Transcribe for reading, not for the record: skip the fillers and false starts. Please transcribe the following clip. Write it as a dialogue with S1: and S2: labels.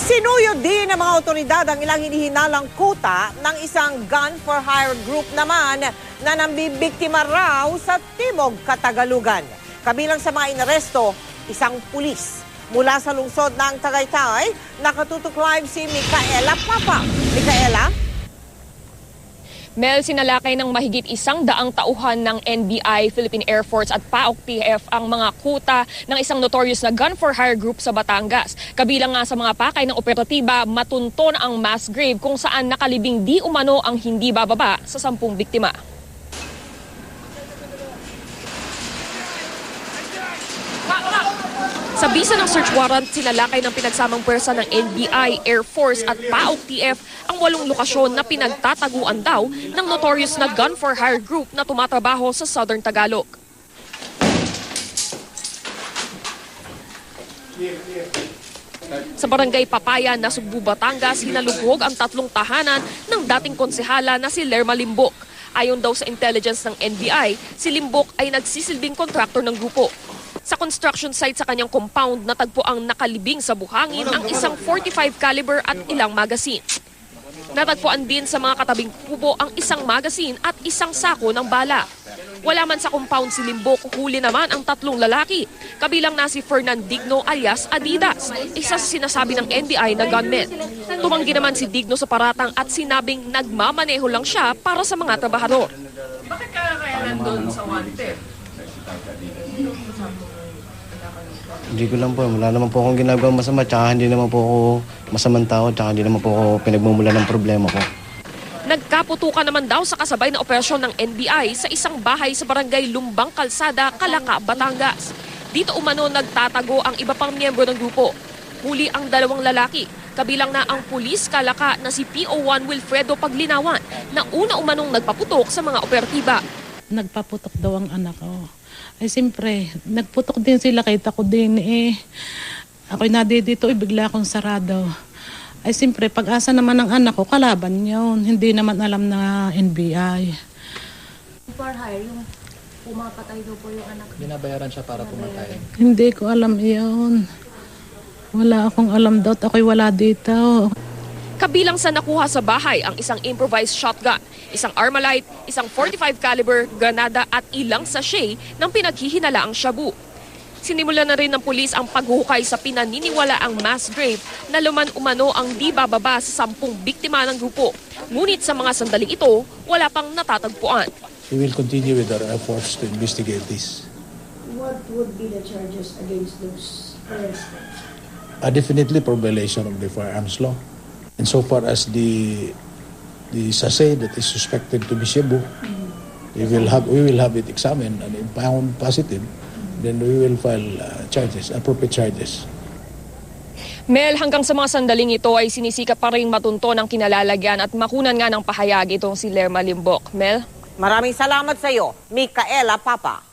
S1: Sinuyod din ng mga otoridad ang ilang hinihinalang kuta ng isang gun for hire group naman na nambibiktima raw sa Timog Katagalugan. Kabilang sa mga inaresto, isang pulis. Mula sa lungsod ng Tagaytay, nakatutok live si Micaela Papa. Micaela?
S2: Mel, sinalakay ng mahigit 100 tauhan ng NBI, Philippine Air Force at PAOK-TF ang mga kuta ng isang notorious na gun for hire group sa Batangas. Kabilang nga sa mga pakay ng operatiba, matunton ang mass grave kung saan nakalibing di umano ang hindi bababa sa 10 biktima. Sa bisa ng search warrant, sinalakay ng pinagsamang pwersa ng NBI, Air Force at PAOK-TF ang 8 lokasyon na pinagtataguan daw ng notorious na gun for hire group na tumatrabaho sa Southern Tagalog. Sa barangay Papaya, Nasugbu, Batangas, hinalugog ang 3 tahanan ng dating konsehala na si Lerma Limbok. Ayon daw sa intelligence ng NBI, si Limbok ay nagsisilbing kontraktor ng grupo. Sa construction site sa kanyang compound, natagpo ang nakalibing sa buhangin ang isang 45 caliber at ilang magasin. Natagpuan din sa mga katabing kubo ang isang magasin at isang sako ng bala. Wala man sa compound si Limbok, huli naman ang 3 lalaki. Kabilang na si Fernan Digno alias Adidas, isa sa sinasabi ng NBI na gunman. Tumanggi naman si Digno sa paratang at sinabing nagmamaneho lang siya para sa mga trabahador.
S3: Bakit kaya nandun sa wanted?
S4: Hindi ko lang po. Wala naman po akong ginagawa masama. Tsaka hindi naman po ako masamang tao. Tsaka hindi naman po ako pinagmumula ng problema ko.
S2: Nagkaputukan naman daw sa kasabay na operasyon ng NBI sa isang bahay sa barangay Lumbang Kalsada, Calaca, Batangas. Dito umano nagtatago ang iba pang miyembro ng grupo. Huli ang 2 lalaki. Kabilang na ang pulis Calaca na si PO1 Wilfredo Paglinawan na una umanong nagpaputok sa mga operatiba.
S5: Nagpaputok daw ang anak ko. Ay siyempre, nagputok din sila, kita ko din ako'y nadidito, bigla akong sarado. Ay siyempre, pag-asa naman ng anak ko, kalaban yun. Hindi naman alam na NBI.
S6: For hire, yung pumapatay daw po yung anak.
S7: Binabayaran siya para pumatay.
S5: Hindi ko alam iyon. Wala akong alam daw, ako'y wala dito.
S2: Kabilang sa nakuha sa bahay ang isang improvised shotgun, isang Armalite, isang 45 caliber, granada at ilang sachet ng pinaghihinalaang shabu. Sinimulan na rin ng pulis ang paghuhukay sa pinaniniwalaang mass grave na luman umano ang di bababa sa 10 biktima ng grupo. Ngunit sa mga sandaling ito, wala pang natatagpuan.
S8: We will continue with our efforts to investigate this.
S6: What would be the charges against those arrested?
S8: Definitely for violation of the firearms law. And so far as the sachet that is suspected to be shabu, we will have it examined, and if found positive, then we will file appropriate charges.
S2: Mel, hanggang sa mga sandaling ito ay sinisikap pa rin matunto ng kinalalagyan at makunan nga ng pahayag itong si Lerma Limbok. Mel?
S1: Maraming salamat sa iyo, Micaela Papa.